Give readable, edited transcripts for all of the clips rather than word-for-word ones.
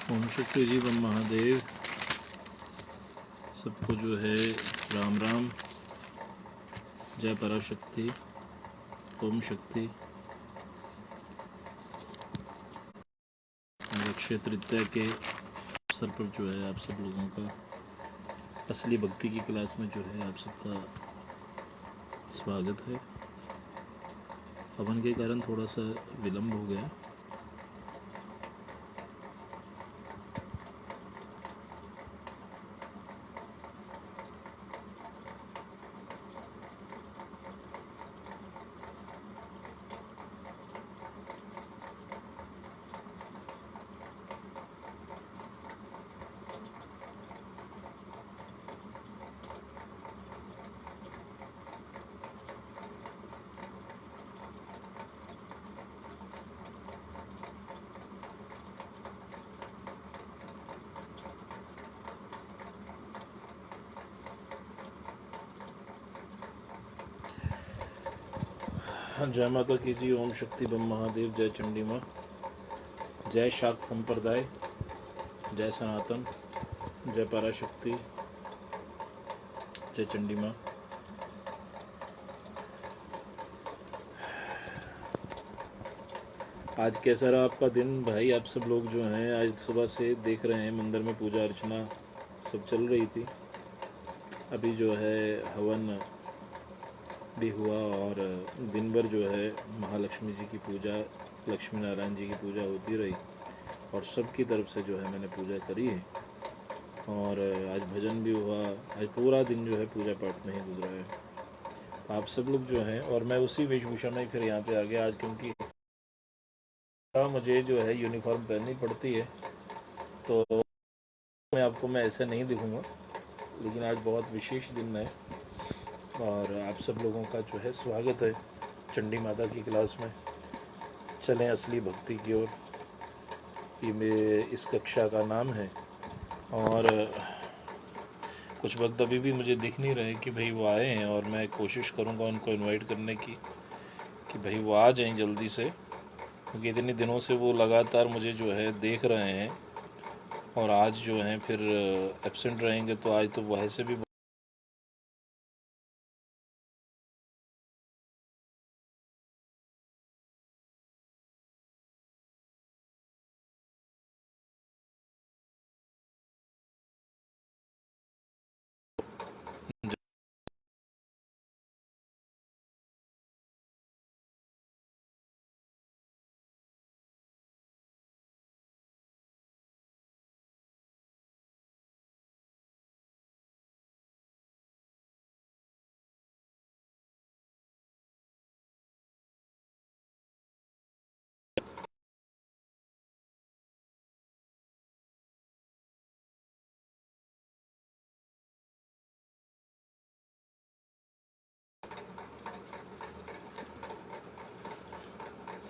ओम शक्ति जी बम महादेव सबको जो है राम राम। जय पराशक्ति। ओम शक्ति। और अक्षय तृतीया के अवसर पर जो है आप सब लोगों का असली भक्ति की क्लास में जो है आप सबका स्वागत है। हवन के कारण थोड़ा सा विलम्ब हो गया। जय माता की जी। ओम शक्ति बम महादेव। जय चंडी माँ। जय शाक्त संप्रदाय। जय सनातन। जय पराशक्ति। जय चंडी माँ। आज कैसा रहा आपका दिन भाई? आप सब लोग जो हैं आज सुबह से देख रहे हैं मंदिर में पूजा अर्चना सब चल रही थी। अभी जो है हवन भी हुआ और दिन भर जो है महालक्ष्मी जी की पूजा, लक्ष्मी नारायण जी की पूजा होती रही और सबकी तरफ से जो है मैंने पूजा करी है। और आज भजन भी हुआ। आज पूरा दिन जो है पूजा पाठ में ही गुजरा है। आप सब लोग जो हैं, और मैं उसी वेशभूषा में फिर यहाँ पे आ गया आज, क्योंकि मुझे जो है यूनिफॉर्म पहननी पड़ती है। तो मैं ऐसे नहीं दिखूँगा, लेकिन आज बहुत विशेष दिन है और आप सब लोगों का जो है स्वागत है चंडी माता की क्लास में। चलें असली भक्ति की ओर। ये मेरे इस कक्षा का नाम है और कुछ वक्त अभी भी मुझे दिख नहीं रहे कि भाई वो आए हैं, और मैं कोशिश करूँगा उनको इनवाइट करने की कि भाई वो आ जाएं जल्दी से, क्योंकि इतने दिनों से वो लगातार मुझे जो है देख रहे हैं और आज जो हैं फिर एब्सेंट रहेंगे तो आज तो वैसे भी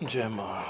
जय माँ।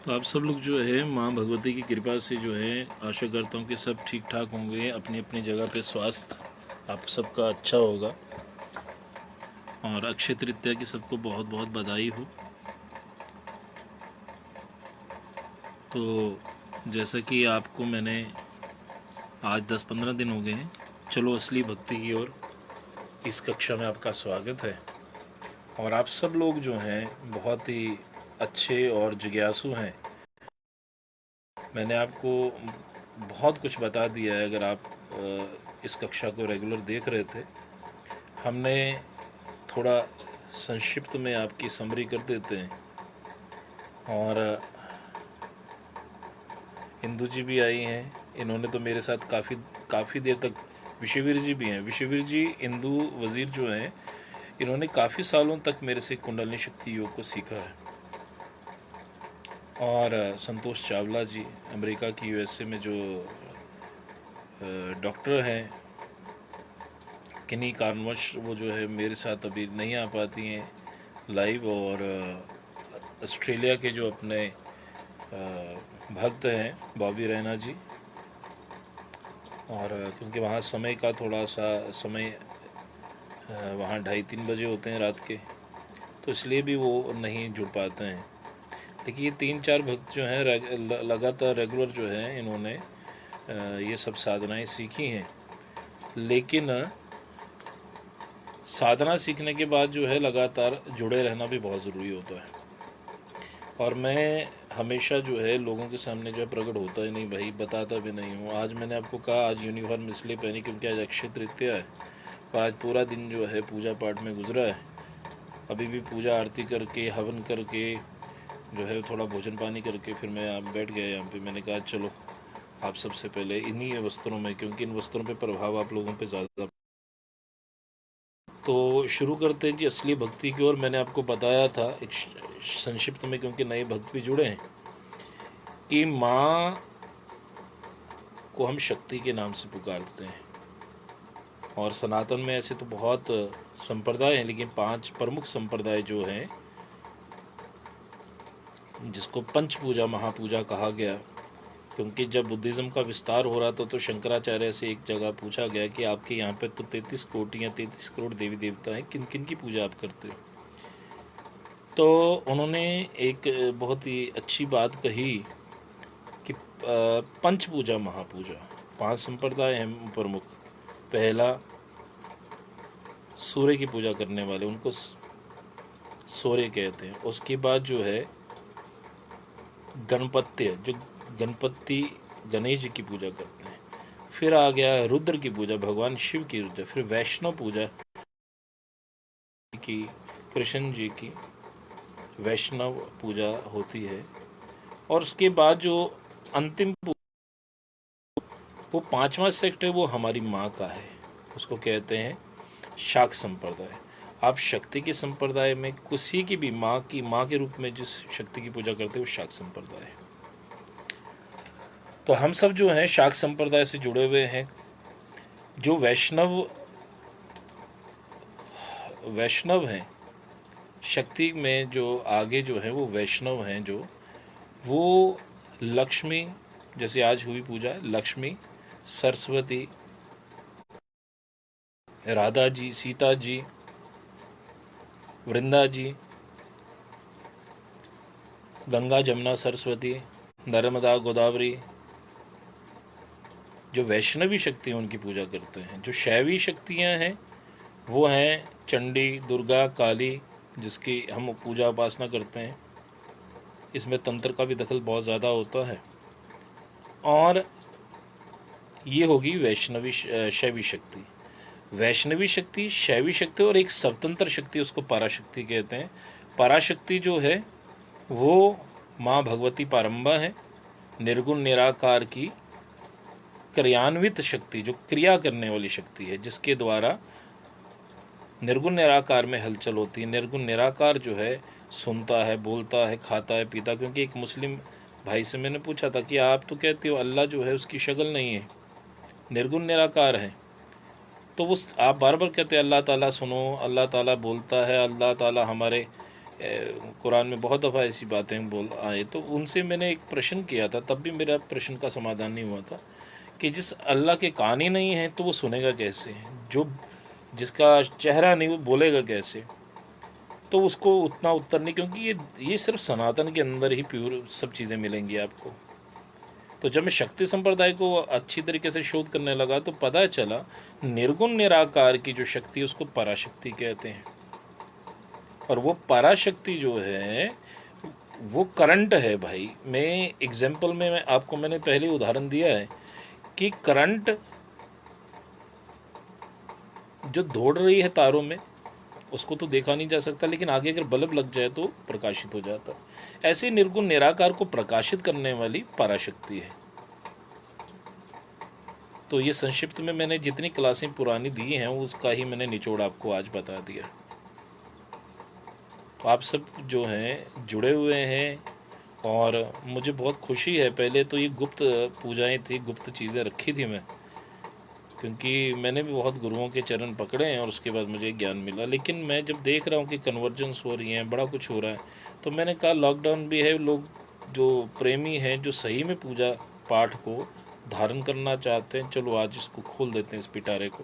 तो आप सब लोग जो है माँ भगवती की कृपा से जो है आशा करता हूँ कि सब ठीक ठाक होंगे, अपनी अपनी जगह पे स्वास्थ्य आप सबका अच्छा होगा। और अक्षय तृतीया की सबको बहुत बहुत बधाई हो। तो जैसा कि आपको मैंने आज 10-15 दिन हो गए हैं चलो असली भक्ति की ओर, इस कक्षा में आपका स्वागत है। और आप सब लोग जो हैं बहुत ही अच्छे और जिज्ञासु हैं। मैंने आपको बहुत कुछ बता दिया है अगर आप इस कक्षा को रेगुलर देख रहे थे। हमने थोड़ा संक्षिप्त में आपकी समरी कर देते हैं। और इंदू जी भी आई हैं इन्होंने तो मेरे साथ काफ़ी देर तक, विशेवीर जी भी हैं, विशेवीर जी हिंदू वज़ीर जो हैं, इन्होंने काफ़ी सालों तक मेरे से कुंडलिनी शक्ति योग को सीखा है। और संतोष चावला जी अमेरिका की यूएसए में जो डॉक्टर हैं, किन्हीं कारणवश वो जो है मेरे साथ अभी नहीं आ पाती हैं लाइव। और ऑस्ट्रेलिया के जो अपने भक्त हैं बॉबी रैना जी, और क्योंकि वहाँ समय का थोड़ा सा समय वहाँ 2:30-3 बजे होते हैं रात के, तो इसलिए भी वो नहीं जुड़ पाते हैं। लेकिन ये 3-4 भक्त जो हैं लगातार रेगुलर जो है इन्होंने ये सब साधनाएं सीखी हैं। लेकिन साधना सीखने के बाद जो है लगातार जुड़े रहना भी बहुत ज़रूरी होता है। और मैं हमेशा जो है लोगों के सामने जो है प्रकट होता ही नहीं भाई, बताता भी नहीं हूँ। आज मैंने आपको कहा आज यूनिफॉर्म इसलिए पहनी क्योंकि आज अक्षय तृतीया है, और आज पूरा दिन जो है पूजा पाठ में गुजरा है। अभी भी पूजा आरती करके हवन करके जो है थोड़ा भोजन पानी करके फिर मैं आप बैठ गया यहाँ पे। मैंने कहा चलो आप सबसे पहले इन्हीं वस्त्रों में, क्योंकि इन वस्त्रों पे प्रभाव आप लोगों पे ज़्यादा। तो शुरू करते हैं जी असली भक्ति की ओर। मैंने आपको बताया था एक संक्षिप्त में, क्योंकि नए भक्त भी जुड़े हैं, कि माँ को हम शक्ति के नाम से पुकारते हैं। और सनातन में ऐसे तो बहुत संप्रदाय हैं, लेकिन 5 प्रमुख संप्रदाय जो हैं, जिसको पंच पूजा महापूजा कहा गया, क्योंकि जब बुद्धिज़्म का विस्तार हो रहा था तो शंकराचार्य से एक जगह पूछा गया कि आपके यहाँ पे तो 33 कोटियाँ 33 करोड़ देवी देवता हैं, किन किन की पूजा आप करते हो। तो उन्होंने एक बहुत ही अच्छी बात कही कि पंच पूजा महापूजा, 5 संप्रदाय हैं प्रमुख। पहला सूर्य की पूजा करने वाले, उनको सूर्य कहते हैं। उसके बाद जो है गणपत्य, जो गणपति गणेश जी की पूजा करते हैं। फिर आ गया रुद्र की पूजा, भगवान शिव की पूजा। फिर वैष्णव पूजा की, कृष्ण जी की वैष्णव पूजा होती है। और उसके बाद जो अंतिम वो 5वां सेक्ट है, वो हमारी माँ का है, उसको कहते हैं शाक्त संप्रदाय। आप शक्ति के संप्रदाय में किसी की भी माँ के रूप में जिस शक्ति की पूजा करते हैं वो शाक्त संप्रदाय है। तो हम सब जो हैं शाक्त संप्रदाय से जुड़े हुए हैं। जो वैष्णव हैं, शक्ति में जो आगे जो है वो वैष्णव हैं, जो वो लक्ष्मी, जैसे आज हुई पूजा, लक्ष्मी, सरस्वती, राधा जी, सीता जी, वृंदा जी, गंगा जमुना सरस्वती, नर्मदा गोदावरी, जो वैष्णवी शक्ति हैं उनकी पूजा करते हैं। जो शैवी शक्तियां हैं वो हैं चंडी, दुर्गा, काली, जिसकी हम पूजा उपासना करते हैं। इसमें तंत्र का भी दखल बहुत ज़्यादा होता है। और ये होगी वैष्णवी शैवी शक्ति। वैष्णवी शक्ति, शैवी शक्ति और एक स्वतंत्र शक्ति, उसको पराशक्ति कहते हैं। पराशक्ति जो है वो माँ भगवती पारंबा है, निर्गुण निराकार की क्रियान्वित शक्ति, जो क्रिया करने वाली शक्ति है, जिसके द्वारा निर्गुण निराकार में हलचल होती है। निर्गुण निराकार जो है सुनता है, बोलता है, खाता है, पीता। क्योंकि एक मुस्लिम भाई से मैंने पूछा था कि आप तो कहते हो अल्लाह जो है उसकी शक्ल नहीं है, निर्गुण निराकार है, तो वो आप बार बार कहते हैं अल्लाह ताला सुनो, अल्लाह ताला बोलता है, अल्लाह ताला हमारे कुरान में बहुत दफ़ा ऐसी बातें बोल आए। तो उनसे मैंने एक प्रश्न किया था, तब भी मेरा प्रश्न का समाधान नहीं हुआ था कि जिस अल्लाह के कान ही नहीं है तो वो सुनेगा कैसे, जो जिसका चेहरा नहीं वो बोलेगा कैसे। तो उसको उतना उत्तर नहीं, क्योंकि ये सिर्फ सनातन के अंदर ही प्योर सब चीज़ें मिलेंगी आपको। तो जब मैं शक्ति संप्रदाय को अच्छी तरीके से शोध करने लगा तो पता चला निर्गुण निराकार की जो शक्ति है उसको पराशक्ति कहते हैं। और वो पराशक्ति जो है वो करंट है भाई। मैं एग्जाम्पल में मैंने पहले उदाहरण दिया है कि करंट जो दौड़ रही है तारों में, उसको तो देखा नहीं जा सकता, लेकिन आगे अगर बल्ब लग जाए तो प्रकाशित हो जाता है। ऐसे निर्गुण निराकार को प्रकाशित करने वाली पराशक्ति है। तो ये संक्षिप्त में मैंने जितनी क्लासें पुरानी दी हैं उसका ही मैंने निचोड़ आपको आज बता दिया। तो आप सब जो हैं जुड़े हुए हैं और मुझे बहुत खुशी है। पहले तो ये गुप्त पूजाएं थी, गुप्त चीज़ें रखी थी मैं, क्योंकि मैंने भी बहुत गुरुओं के चरण पकड़े हैं और उसके बाद मुझे ज्ञान मिला। लेकिन मैं जब देख रहा हूँ कि कन्वर्जेंस हो रही हैं, बड़ा कुछ हो रहा है, तो मैंने कहा लॉकडाउन भी है, लोग जो प्रेमी हैं, जो सही में पूजा पाठ को धारण करना चाहते हैं, चलो आज इसको खोल देते हैं, इस पिटारे को,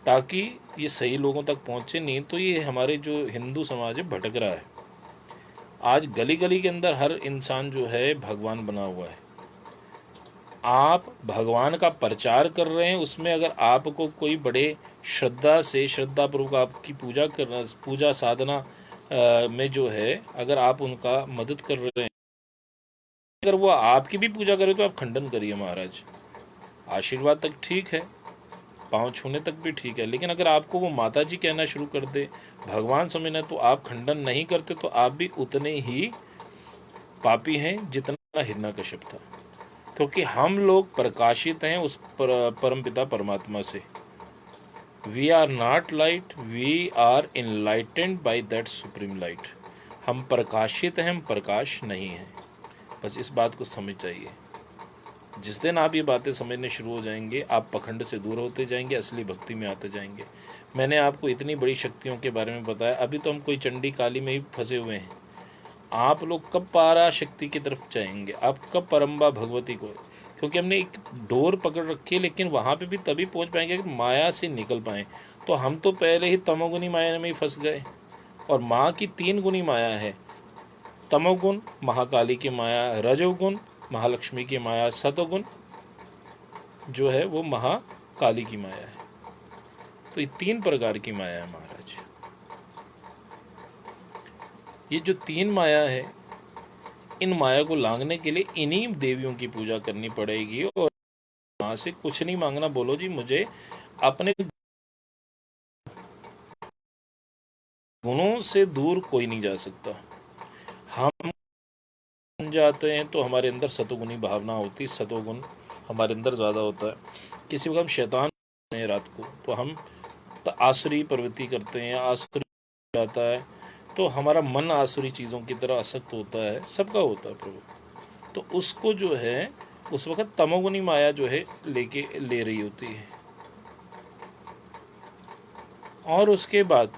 ताकि ये सही लोगों तक पहुँचे। नहीं तो ये हमारे जो हिंदू समाज है भटक रहा है। आज गली गली के अंदर हर इंसान जो है भगवान बना हुआ है। आप भगवान का प्रचार कर रहे हैं, उसमें अगर आपको कोई बड़े श्रद्धा से, श्रद्धापूर्वक आपकी पूजा करना, पूजा साधना में जो है अगर आप उनका मदद कर रहे हैं, अगर वो आपकी भी पूजा करे तो आप खंडन करिए महाराज। आशीर्वाद तक ठीक है, पाँव छूने तक भी ठीक है, लेकिन अगर आपको वो माता जी कहना शुरू कर दे, भगवान समझना, तो आप खंडन नहीं करते, तो आप भी उतने ही पापी हैं जितना हिरण्यकश्यप था। क्योंकि हम लोग प्रकाशित हैं उस परमपिता परमात्मा से। We are not light, we are enlightened by that supreme light. हम प्रकाशित हैं, हम प्रकाश नहीं हैं। बस इस बात को समझ जाइए। जिस दिन आप ये बातें समझने शुरू हो जाएंगे, आप पखंड से दूर होते जाएंगे, असली भक्ति में आते जाएंगे। मैंने आपको इतनी बड़ी शक्तियों के बारे में बताया, अभी तो हम कोई चंडी काली में ही फंसे हुए हैं। आप लोग कब पारा शक्ति की तरफ जाएंगे, आप कब परम्बा भगवती को, क्योंकि हमने एक डोर पकड़ रखी है, लेकिन वहाँ पे भी तभी पहुँच पाएंगे कि माया से निकल पाएँ। तो हम तो पहले ही तमोगुनी माया में ही फंस गए। और माँ की 3 गुनी माया है। तमोगुण महाकाली की माया, रजोगुण महालक्ष्मी की माया, सतोगुण जो है वो महाकाली की माया है। तो ये 3 प्रकार की माया है महाराज। ये जो 3 माया है, इन माया को लांघने के लिए इन्हीं देवियों की पूजा करनी पड़ेगी। और मां से कुछ नहीं मांगना, बोलो जी मुझे अपने गुणों से दूर कोई नहीं जा सकता। हम जाते हैं तो हमारे अंदर सतोगुनी भावना होती है, सतोगुण हमारे अंदर ज़्यादा होता है। किसी वक्त हम शैतान हैं रात को, तो हम आसुरी प्रवृत्ति करते हैं, आसुरी जाता है, तो हमारा मन आसुरी चीज़ों की तरह आसक्त होता है, सबका होता है प्रभु। तो उसको जो है उस वक्त तमोगुनी माया जो है ले रही होती है। और उसके बाद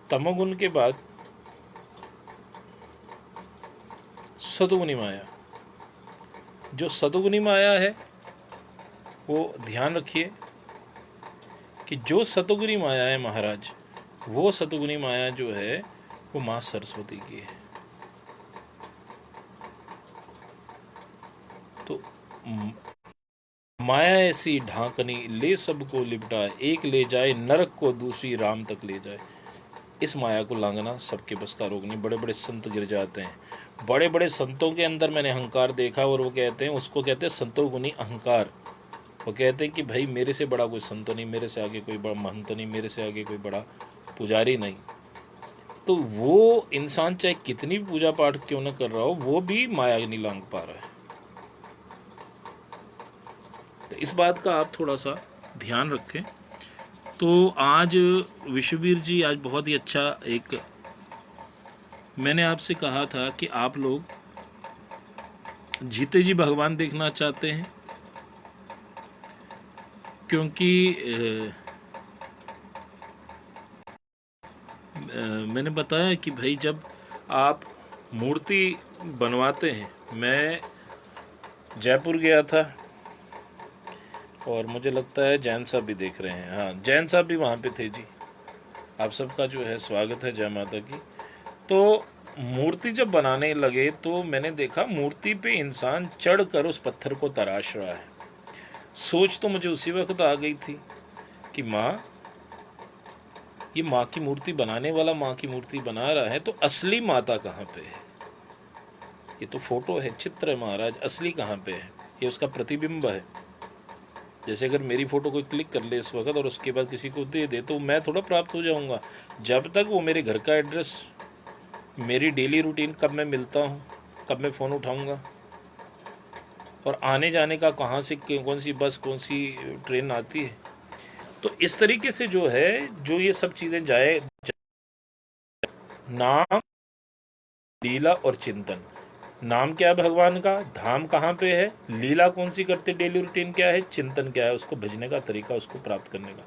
तमोगुण के बाद सतोगुनी माया। जो सतोगुनी माया है वो ध्यान रखिए कि जो सतोगुनी माया है महाराज, वो सतोगुनी माया जो है वो माँ सरस्वती की है। तो माया ऐसी ढांकनी ले सबको लिपटा, एक ले जाए नरक को दूसरी राम तक ले जाए। इस माया को लांघना सबके बस का रोग नहीं। बड़े बड़े संत गिर जाते हैं। बड़े बड़े संतों के अंदर मैंने अहंकार देखा, और वो कहते हैं, उसको कहते हैं संतोगुनी अहंकार। वो कहते हैं कि भाई मेरे से बड़ा कोई संत नहीं, मेरे से आगे कोई बड़ा महंत नहीं, मेरे से आगे कोई बड़ा पुजारी नहीं। तो वो इंसान चाहे कितनी पूजा पाठ क्यों न कर रहा हो, वो भी माया नहीं लांघ पा रहा है। तो इस बात का आप थोड़ा सा ध्यान रखें। तो आज विश्ववीर जी, आज बहुत ही अच्छा एक, मैंने आपसे कहा था कि आप लोग जीते जी भगवान देखना चाहते हैं, क्योंकि मैंने बताया कि भाई जब आप मूर्ति बनवाते हैं, मैं जयपुर गया था और मुझे लगता है जैन साहब भी देख रहे हैं। हाँ, जैन साहब भी वहाँ पे थे जी। आप सबका जो है स्वागत है, जय माता की। तो मूर्ति जब बनाने लगे तो मैंने देखा मूर्ति पे इंसान चढ़कर उस पत्थर को तराश रहा है। सोच तो मुझे उसी वक्त आ गई थी कि माँ, ये माँ की मूर्ति बनाने वाला माँ की मूर्ति बना रहा है, तो असली माता कहाँ पे है? ये तो फोटो है, चित्र है महाराज, असली कहाँ पे है? ये उसका प्रतिबिंब है। जैसे अगर मेरी फ़ोटो कोई क्लिक कर ले इस वक्त और उसके बाद किसी को दे दे, तो मैं थोड़ा प्राप्त हो जाऊंगा। जब तक वो मेरे घर का एड्रेस, मेरी डेली रूटीन, कब मैं मिलता हूँ, कब मैं फ़ोन उठाऊंगा, और आने जाने का कहाँ से कौन सी बस कौन सी ट्रेन आती है। तो इस तरीके से जो है, जो ये सब चीज़ें जाए, नाम, लीला और चिंतन। नाम क्या है भगवान का, धाम कहाँ पे है, लीला कौन सी करते, डेली रूटीन क्या है, चिंतन क्या है, उसको भजने का तरीका, उसको प्राप्त करने का।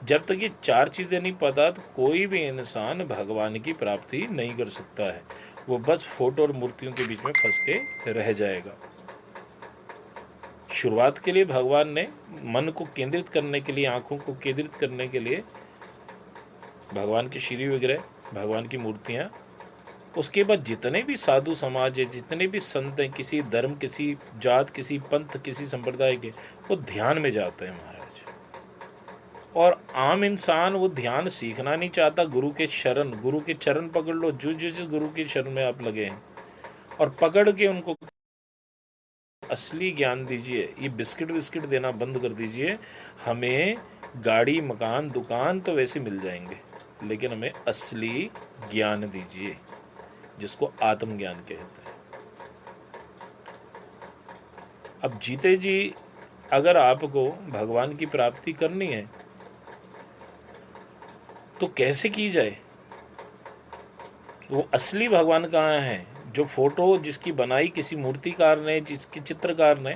जब तक ये चार चीज़ें नहीं पता तो कोई भी इंसान भगवान की प्राप्ति नहीं कर सकता है। वो बस फोटो और मूर्तियों के बीच में फंस के रह जाएगा। शुरुआत के लिए भगवान ने मन को केंद्रित करने के लिए, आंखों को केंद्रित करने के लिए भगवान के श्री विग्रह, भगवान की मूर्तियाँ। उसके बाद जितने भी साधु समाज है, जितने भी संत हैं, किसी धर्म, किसी जात, किसी पंथ, किसी संप्रदाय के, वो ध्यान में जाते हैं महाराज। और आम इंसान वो ध्यान सीखना नहीं चाहता। गुरु के चरण पकड़ लो, जिस गुरु के शरण में आप लगे हैं, और पकड़ के उनको असली ज्ञान दीजिए। ये बिस्किट विस्किट देना बंद कर दीजिए। हमें गाड़ी, मकान, दुकान तो वैसे मिल जाएंगे, लेकिन हमें असली ज्ञान दीजिए, जिसको आत्मज्ञान कहते हैं। अब जीते जी अगर आपको भगवान की प्राप्ति करनी है तो कैसे की जाए? वो असली भगवान कहाँ है? जो फोटो जिसकी बनाई किसी मूर्तिकार ने, जिसकी चित्रकार ने,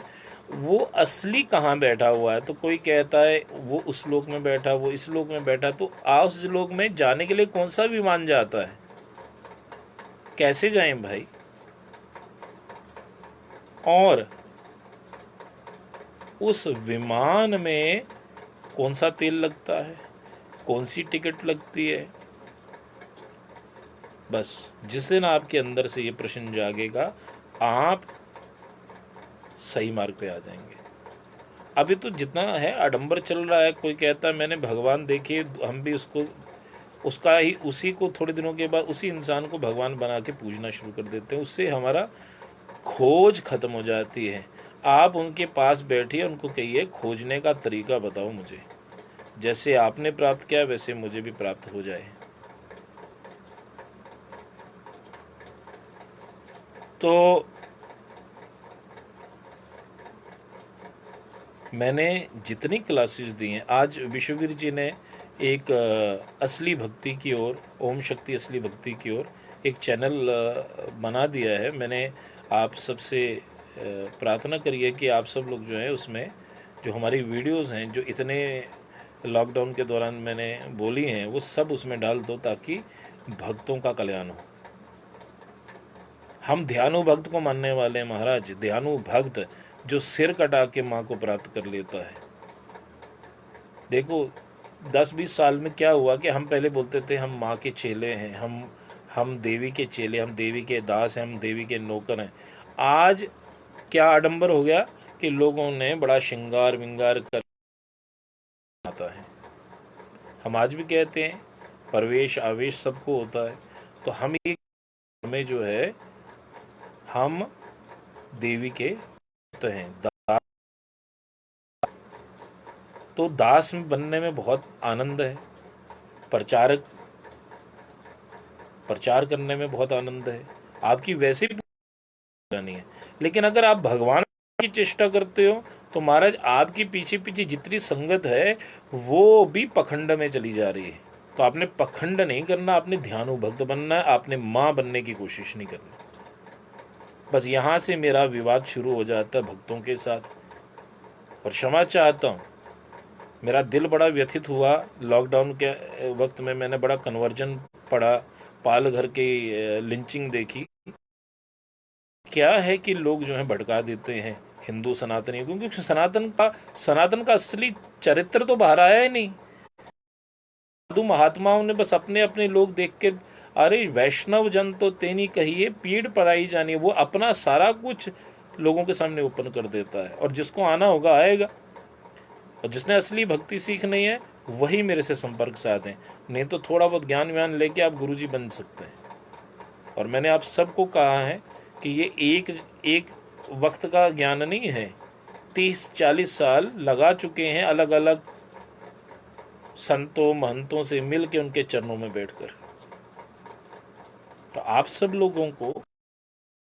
वो असली कहाँ बैठा हुआ है? तो कोई कहता है वो उस लोक में बैठा, वो इस लोक में बैठा। तो उस लोक में जाने के लिए कौन सा विमान जाता है? कैसे जाएं भाई? और उस विमान में कौन सा तेल लगता है, कौन सी टिकट लगती है? बस जिस दिन आपके अंदर से ये प्रश्न जागेगा, आप सही मार्ग पे आ जाएंगे। अभी तो जितना है आडंबर चल रहा है, कोई कहता है मैंने भगवान देखे, हम भी उसी को थोड़े दिनों के बाद उसी इंसान को भगवान बना के पूजना शुरू कर देते हैं। उससे हमारा खोज खत्म हो जाती है। आप उनके पास बैठिए, उनको कहिए खोजने का तरीका बताओ मुझे, जैसे आपने प्राप्त किया वैसे मुझे भी प्राप्त हो जाए। तो मैंने जितनी क्लासेस दी हैं, आज विश्ववीर जी ने एक असली भक्ति की ओर, ओम शक्ति असली भक्ति की ओर एक चैनल बना दिया है। मैंने आप सबसे प्रार्थना करिए कि आप सब लोग जो है उसमें जो हमारी वीडियोस हैं, जो इतने लॉकडाउन के दौरान मैंने बोली हैं, वो सब उसमें डाल दो, ताकि भक्तों का कल्याण हो। हम ध्यानु भक्त को मानने वाले हैं महाराज। ध्यानु भक्त जो सिर कटा के माँ को प्राप्त कर लेता है। देखो 10-20 साल में क्या हुआ कि हम पहले बोलते थे हम माँ के चेले हैं, हम देवी के चेले, हम देवी के दास हैं, हम देवी के नौकर हैं। आज क्या आडंबर हो गया कि लोगों ने बड़ा श्रृंगार विंगार कर आता है। हम आज भी कहते हैं प्रवेश आवेश सबको होता है। तो हम ये में जो है हम देवी के हैं। तो दास में बनने में बहुत आनंद है, प्रचार करने में बहुत आनंद है। आपकी वैसे भी नहीं है, लेकिन अगर आप भगवान की चेष्टा करते हो तो महाराज आपकी पीछे पीछे जितनी संगत है वो भी पखंड में चली जा रही है। तो आपने पखंड नहीं करना, आपने ध्यानु भक्त बनना है, आपने माँ बनने की कोशिश नहीं करनी। बस यहाँ से मेरा विवाद शुरू हो जाता है भक्तों के साथ, और क्षमा चाहता हूँ। मेरा दिल बड़ा व्यथित हुआ लॉकडाउन के वक्त में। मैंने बड़ा कन्वर्जन पढ़ा, पाल घर की लिंचिंग देखी। क्या है कि लोग जो है भड़का देते हैं हिंदू सनातनी, क्योंकि सनातन का असली चरित्र तो बाहर आया ही नहीं। साधु महात्माओं ने बस अपने अपने लोग देख के, अरे वैष्णव जन तो तेनी कहिए पीड़ पराई जानी, वो अपना सारा कुछ लोगों के सामने ओपन कर देता है। और जिसको आना होगा आएगा, और जिसने असली भक्ति सीखनी है वही मेरे से संपर्क साधें। नहीं तो थोड़ा बहुत ज्ञान व्यान लेके आप गुरुजी बन सकते हैं। और मैंने आप सबको कहा है कि ये एक वक्त का ज्ञान नहीं है। 30-40 साल लगा चुके हैं अलग अलग संतों महंतों से मिल के उनके चरणों में बैठकर। तो आप सब लोगों को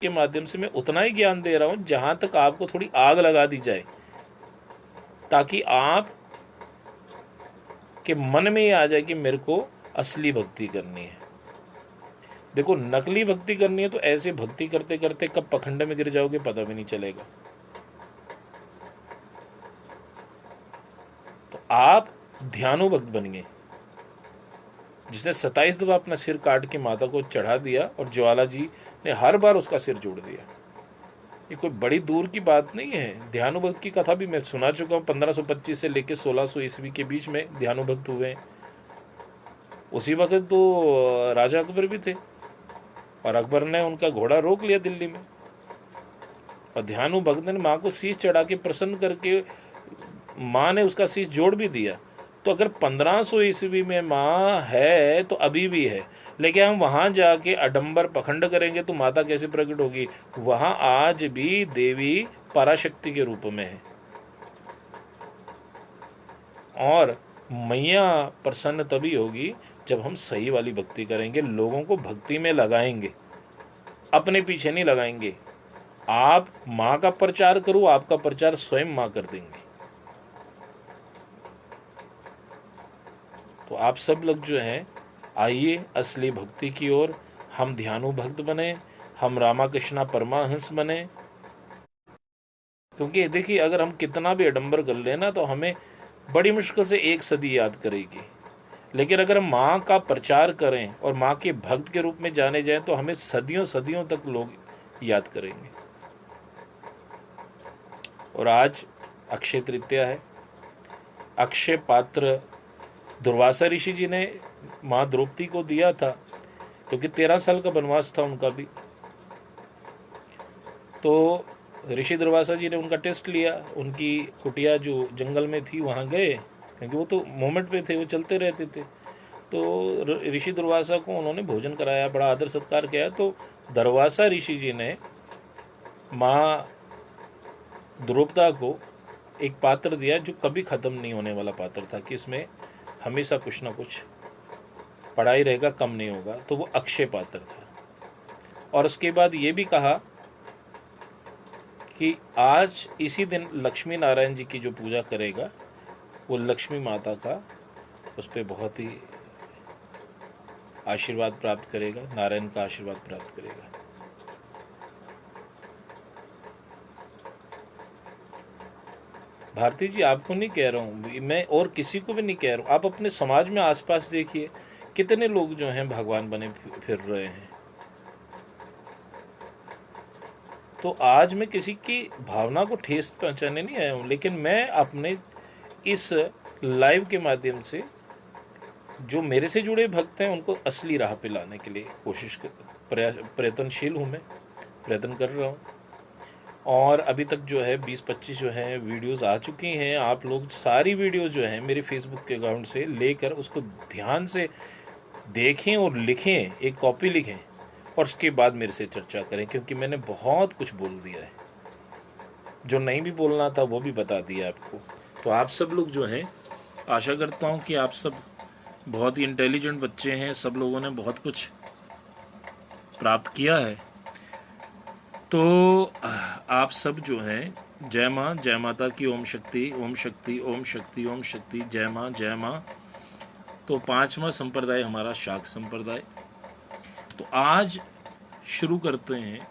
के माध्यम से मैं उतना ही ज्ञान दे रहा हूं जहां तक आपको थोड़ी आग लगा दी जाए, ताकि आप के मन में ये आ जाए कि मेरे को असली भक्ति करनी है। देखो, नकली भक्ति करनी है तो ऐसे भक्ति करते करते कब पखंड में गिर जाओगे पता भी नहीं चलेगा। तो आप ध्यानोभक्त बनिए। जिसने 27 दफा अपना सिर काट के माता को चढ़ा दिया और ज्वाला जी ने हर बार उसका सिर जोड़ दिया। ये कोई बड़ी दूर की बात नहीं है। ध्यानोभक्त की कथा भी मैं सुना चुका हूँ। 1525 से लेकर 1600 ईस्वी के बीच में ध्यानोभक्त हुए। उसी वक्त तो राजा अकबर भी थे और अकबर ने उनका घोड़ा रोक लिया दिल्ली में, और ध्यानोभक्त ने माँ को शीश चढ़ा के प्रसन्न करके माँ ने उसका शीश जोड़ भी दिया। तो अगर 1500 ईस्वी में माँ है तो अभी भी है, लेकिन हम वहां जाके अडंबर पखंड करेंगे तो माता कैसे प्रकट होगी? वहां आज भी देवी पराशक्ति के रूप में है। और मैया प्रसन्न तभी होगी जब हम सही वाली भक्ति करेंगे, लोगों को भक्ति में लगाएंगे, अपने पीछे नहीं लगाएंगे। आप माँ का प्रचार करो, आपका प्रचार स्वयं माँ कर देंगे। तो आप सब लोग जो हैं, आइए असली भक्ति की ओर। हम ध्यानोभक्त बने, हम रामाकृष्णा परमहंस बने। क्योंकि देखिए, अगर हम कितना भी आडंबर कर लेना तो हमें बड़ी मुश्किल से 1 सदी याद करेगी, लेकिन अगर हम माँ का प्रचार करें और माँ के भक्त के रूप में जाने जाएं तो हमें सदियों सदियों तक लोग याद करेंगे। और आज अक्षय तृतीया है। अक्षय पात्र दुर्वासा ऋषि जी ने माँ द्रौपदी को दिया था, क्योंकि 13 साल का वनवास था उनका भी। तो ऋषि दुर्वासा जी ने उनका टेस्ट लिया। उनकी कुटिया जो जंगल में थी वहाँ गए, क्योंकि वो तो मोमेंट पे थे, वो चलते रहते थे। तो ऋषि दुर्वासा को उन्होंने भोजन कराया, बड़ा आदर सत्कार किया। तो दुर्वासा ऋषि जी ने माँ द्रौपदा को एक पात्र दिया जो कभी ख़त्म नहीं होने वाला पात्र था, कि इसमें हमेशा कुछ ना कुछ पड़ा ही रहेगा, कम नहीं होगा। तो वो अक्षय पात्र था। और उसके बाद ये भी कहा कि आज इसी दिन लक्ष्मी नारायण जी की जो पूजा करेगा वो लक्ष्मी माता का उस पर बहुत ही आशीर्वाद प्राप्त करेगा, नारायण का आशीर्वाद प्राप्त करेगा। भारती जी, आपको नहीं कह रहा हूँ मैं, और किसी को भी नहीं कह रहा हूँ। आप अपने समाज में आसपास देखिए, कितने लोग जो हैं भगवान बने फिर रहे हैं। तो आज मैं किसी की भावना को ठेस पहुंचाने नहीं आया हूँ, लेकिन मैं अपने इस लाइव के माध्यम से जो मेरे से जुड़े भक्त हैं उनको असली राह पे लाने के लिए प्रयत्नशील हूँ। मैं प्रयत्न कर रहा हूँ। और अभी तक जो है 20-25 जो है वीडियोस आ चुकी हैं। आप लोग सारी वीडियोस जो हैं मेरे फेसबुक के अकाउंट से लेकर उसको ध्यान से देखें और लिखें, एक कॉपी लिखें, और उसके बाद मेरे से चर्चा करें, क्योंकि मैंने बहुत कुछ बोल दिया है। जो नहीं भी बोलना था वो भी बता दिया आपको। तो आप सब लोग जो हैं, आशा करता हूँ कि आप सब बहुत ही इंटेलिजेंट बच्चे हैं, सब लोगों ने बहुत कुछ प्राप्त किया है। तो आप सब जो हैं, जय माँ, जय माता की। ओम शक्ति, ओम शक्ति, ओम शक्ति, ओम शक्ति, जय माँ, जय माँ। तो 5वां संप्रदाय हमारा शाक्त संप्रदाय। तो आज शुरू करते हैं।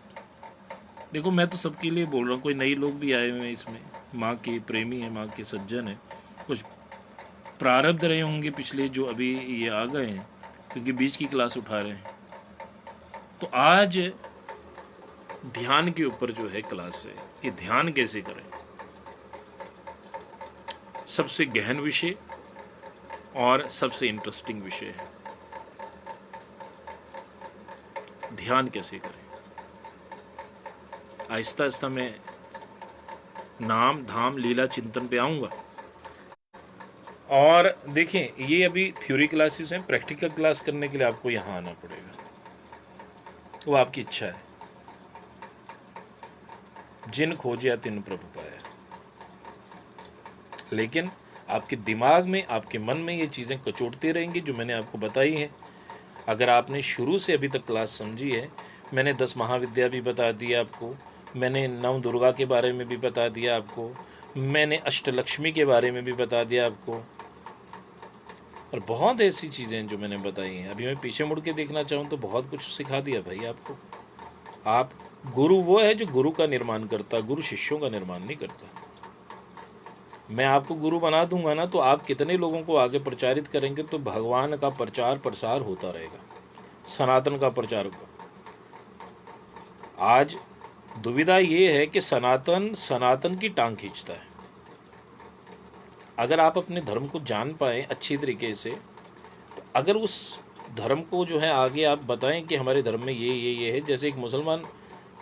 देखो, मैं तो सबके लिए बोल रहा हूँ, कोई नई लोग भी आए हुए हैं इसमें, माँ के प्रेमी हैं, माँ के सज्जन हैं, कुछ प्रारब्ध रहे होंगे पिछले जो अभी ये आ गए हैं, क्योंकि बीच की क्लास उठा रहे हैं। तो आज ध्यान के ऊपर जो है क्लास है कि ध्यान कैसे करें। सबसे गहन विषय और सबसे इंटरेस्टिंग विषय है, ध्यान कैसे करें। आहिस्ता आहिस्ता मैं नाम धाम लीला चिंतन पे आऊंगा। और देखें, ये अभी थ्योरी क्लासेस हैं, प्रैक्टिकल क्लास करने के लिए आपको यहाँ आना पड़ेगा, वो आपकी इच्छा है। जिन खोजिया तिन प्रभु पाया। लेकिन आपके दिमाग में, आपके मन में ये चीज़ें कचोटती रहेंगी जो मैंने आपको बताई हैं। अगर आपने शुरू से अभी तक क्लास समझी है, मैंने 10 महाविद्या भी बता दिया आपको, मैंने नव दुर्गा के बारे में भी बता दिया आपको, मैंने अष्टलक्ष्मी के बारे में भी बता दिया आपको, और बहुत ऐसी चीज़ें हैं जो मैंने बताई हैं। अभी मैं पीछे मुड़ के देखना चाहूँ तो बहुत कुछ सिखा दिया भाई आपको। आप गुरु वो है जो गुरु का निर्माण करता, गुरु शिष्यों का निर्माण नहीं करता। मैं आपको गुरु बना दूंगा ना, तो आप कितने लोगों को आगे प्रचारित करेंगे, तो भगवान का प्रचार प्रसार होता रहेगा, सनातन का प्रचार होगा। आज दुविधा ये है कि सनातन की टांग खींचता है। अगर आप अपने धर्म को जान पाए अच्छी तरीके से, तो अगर उस धर्म को जो है आगे आप बताएं कि हमारे धर्म में ये है। जैसे एक मुसलमान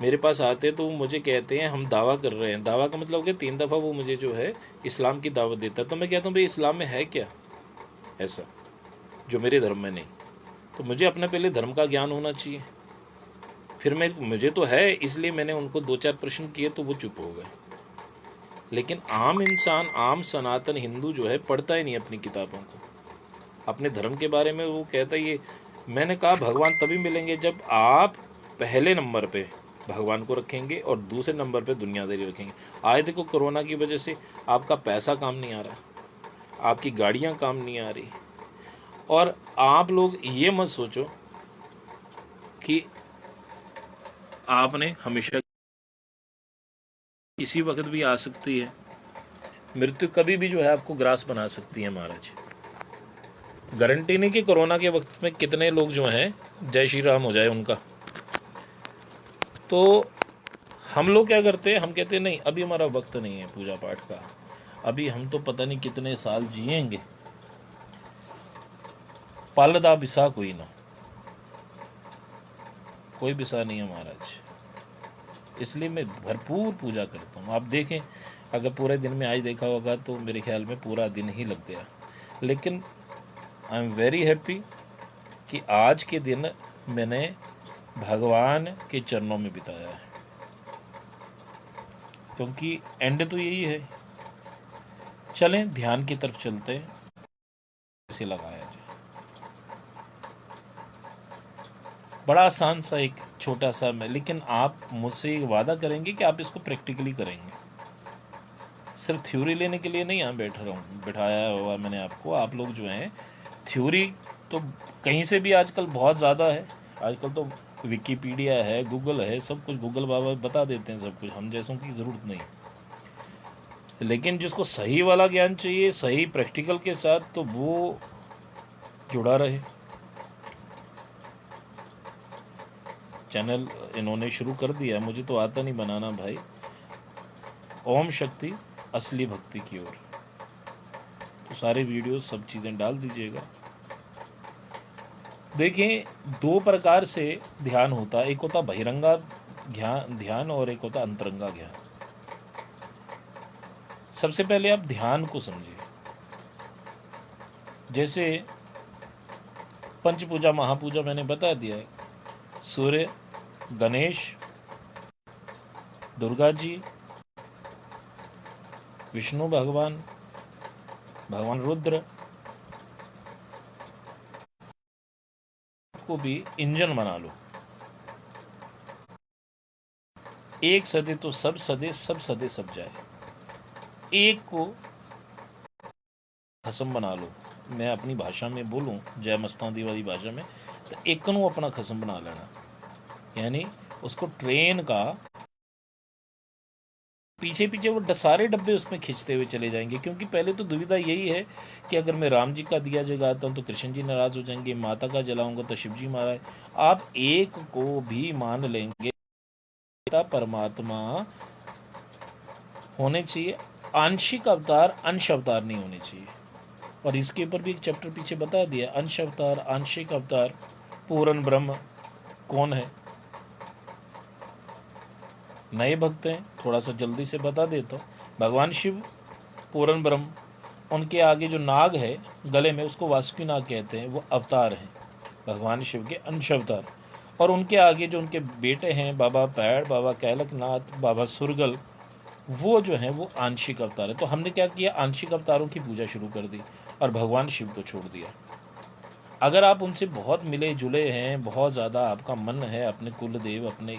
मेरे पास आते हैं तो वो मुझे कहते हैं हम दावा कर रहे हैं। दावा का मतलब कि 3 दफ़ा वो मुझे जो है इस्लाम की दावत देता है। तो मैं कहता हूँ भाई इस्लाम में है क्या ऐसा जो मेरे धर्म में नहीं? तो मुझे अपने पहले धर्म का ज्ञान होना चाहिए। फिर मुझे तो है, इसलिए मैंने उनको 2-4 प्रश्न किए तो वो चुप हो गए। लेकिन आम इंसान, आम सनातन हिंदू जो है पढ़ता ही नहीं अपनी किताबों को, अपने धर्म के बारे में वो कहता ही है। मैंने कहा भगवान तभी मिलेंगे जब आप पहले नंबर पे भगवान को रखेंगे और दूसरे नंबर पे दुनियादारी रखेंगे। आज देखो कोरोना की वजह से आपका पैसा काम नहीं आ रहा, आपकी गाड़ियाँ काम नहीं आ रही, और आप लोग ये मत सोचो कि आपने हमेशा, किसी वक्त भी आ सकती है मृत्यु, कभी भी जो है आपको ग्रास बना सकती है महाराज। गारंटी नहीं कि कोरोना के वक्त में कितने लोग जो हैं जय श्री राम हो जाए उनका। तो हम लोग क्या करते हैं, हम कहते हैं नहीं अभी हमारा वक्त नहीं है पूजा पाठ का, अभी हम तो पता नहीं कितने साल जिएंगे, पालदा बिसा कोई ना, कोई बिसा नहीं है महाराज। इसलिए मैं भरपूर पूजा करता हूँ। आप देखें अगर पूरे दिन में आज देखा होगा तो मेरे ख्याल में पूरा दिन ही लग गया। लेकिन आई एम वेरी हैप्पी कि आज के दिन मैंने भगवान के चरणों में बिताया है, क्योंकि एंड तो यही है। चलें ध्यान की तरफ चलते हैं, कैसे लगाया जाए। बड़ा आसान सा एक छोटा सा मैं, लेकिन आप मुझसे वादा करेंगे कि आप इसको प्रैक्टिकली करेंगे। सिर्फ थ्योरी लेने के लिए नहीं यहाँ बैठाया हुआ मैंने आपको। आप लोग जो हैं थ्योरी तो कहीं से भी आजकल बहुत ज़्यादा है। आजकल तो विकीपीडिया है, गूगल है, सब कुछ गूगल बाबा बता देते हैं सब कुछ, हम जैसों की ज़रूरत नहीं। लेकिन जिसको सही वाला ज्ञान चाहिए, सही प्रैक्टिकल के साथ, तो वो जुड़ा रहे। चैनल इन्होंने शुरू कर दिया, मुझे तो आता नहीं बनाना भाई। ओम शक्ति असली भक्ति की ओर, तो सारे वीडियो सब चीज़ें डाल दीजिएगा। देखिए 2 प्रकार से ध्यान होता है, एक होता बहिरंगा ध्यान और एक होता अंतरंगा ध्यान। सबसे पहले आप ध्यान को समझिए। जैसे पंच पूजा महापूजा मैंने बता दिया है, सूर्य, गणेश, दुर्गा जी, विष्णु भगवान, भगवान रुद्र को भी इंजन बना लो। एक सदे तो सब सदे, सब सदे सब जाए। एक को खसम बना लो। मैं अपनी भाषा में बोलूं, जय मस्तानी वाली भाषा में, तो एक को अपना खसम बना लेना। यानी उसको ट्रेन का पीछे पीछे वो सारे डब्बे उसमें खींचते हुए चले जाएंगे। क्योंकि पहले तो दुविधा यही है कि अगर मैं राम जी का दिया जलाता हूँ तो कृष्ण जी नाराज हो जाएंगे, माता का जलाऊंगा तो शिव जी महाराज। आप एक को भी मान लेंगे, परमात्मा होने चाहिए, आंशिक अवतार, अंश अवतार नहीं होने चाहिए। और इसके ऊपर भी एक चैप्टर पीछे बता दिया, अंश अवतार, आंशिक अवतार, पूर्ण ब्रह्म कौन है। नए भक्त हैं, थोड़ा सा जल्दी से बता देता हूँ। भगवान शिव पूर्ण ब्रह्म, उनके आगे जो नाग है गले में, उसको वासुकी नाग कहते हैं, वो अवतार हैं भगवान शिव के, अंश अवतार। और उनके आगे जो उनके बेटे हैं, बाबा पैड़, बाबा कैलकनाथ, बाबा सुरगल, वो जो हैं वो आंशिक अवतार है। तो हमने क्या किया, आंशिक अवतारों की पूजा शुरू कर दी और भगवान शिव को छोड़ दिया। अगर आप उनसे बहुत मिले जुले हैं, बहुत ज़्यादा आपका मन है अपने कुलदेव, अपने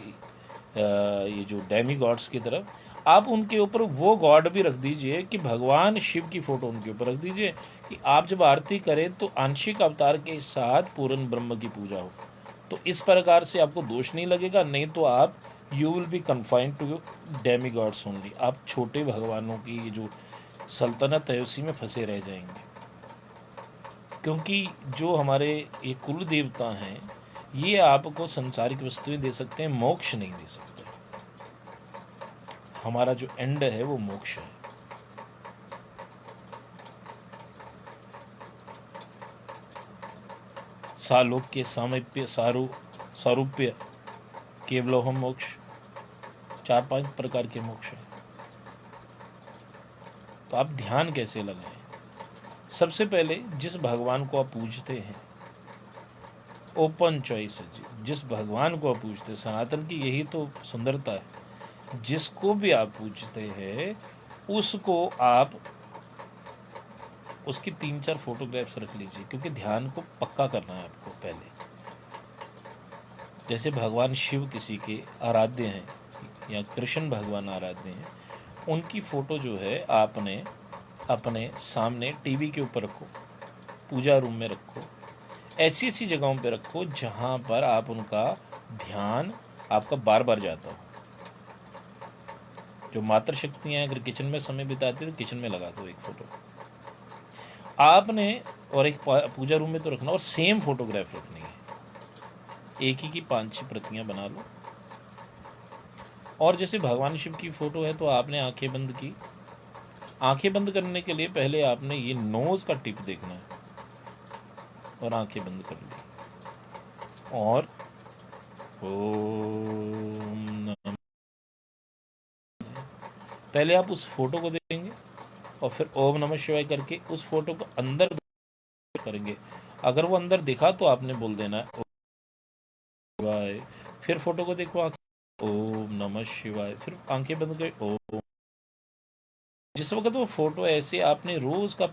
ये जो डेमी गॉड्स की तरफ, आप उनके ऊपर वो गॉड भी रख दीजिए कि भगवान शिव की फ़ोटो उनके ऊपर रख दीजिए कि आप जब आरती करें तो आंशिक अवतार के साथ पूर्ण ब्रह्म की पूजा हो। तो इस प्रकार से आपको दोष नहीं लगेगा, नहीं तो आप you will be confined to demigods only. आप छोटे भगवानों की जो सल्तनत है उसी में फंसे रह जाएंगे, क्योंकि जो हमारे ये कुल देवता हैं ये आपको संसारिक वस्तुएं दे सकते हैं, मोक्ष नहीं दे सकते। हमारा जो एंड है वो मोक्ष है। सालोक्य, सामीप्य, सारूप्य, केवलोहम मोक्ष, 4-5 प्रकार के मोक्ष हैं। तो आप ध्यान कैसे लगाएं? सबसे पहले जिस भगवान को आप पूजते हैं, ओपन चॉइस है जी, जिस भगवान को आप पूजते हैं, सनातन की यही तो सुंदरता है। जिसको भी आप पूजते हैं उसको आप उसकी 3-4 फोटोग्राफ्स रख लीजिए, क्योंकि ध्यान को पक्का करना है आपको पहले। जैसे भगवान शिव किसी के आराध्य हैं या कृष्ण भगवान आराध्य हैं, उनकी फ़ोटो जो है आपने अपने सामने टीवी के ऊपर रखो, पूजा रूम में रखो, ऐसी ऐसी जगहों पे रखो जहाँ पर आप उनका ध्यान आपका बार बार जाता हो। जो मातृ शक्तियाँ अगर किचन में समय बिताती तो किचन में लगा दो एक फ़ोटो आपने, और एक पूजा रूम में तो रखना, और सेम फोटोग्राफ रखनी है, एक ही की 5-6 प्रतियां बना लो। और जैसे भगवान शिव की फ़ोटो है तो आपने आंखें बंद की। आंखें बंद करने के लिए पहले आपने ये नोज़ का टिप देखना है और आंखें बंद कर ली और ओम नमः। पहले आप उस फोटो को देखेंगे और फिर ओम नमः शिवाय करके उस फोटो को अंदर करेंगे। अगर वो अंदर दिखा तो आपने बोल देना है ओम शिवाय। फिर फोटो को देखो, ओम नमः शिवाय, फिर आंखें बंद कर ओम। जिस वक्त वो फोटो ऐसे आपने रोज का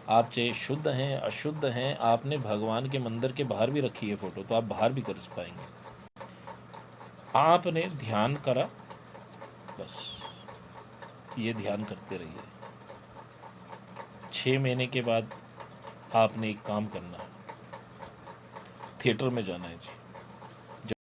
आप चाहे शुद्ध हैं अशुद्ध हैं, आपने भगवान के मंदिर के बाहर भी रखी है फोटो तो आप बाहर भी कर पाएंगे। आपने ध्यान करा, बस ये ध्यान करते रहिए। 6 महीने के बाद आपने एक काम करना है, थिएटर में जाना है जी।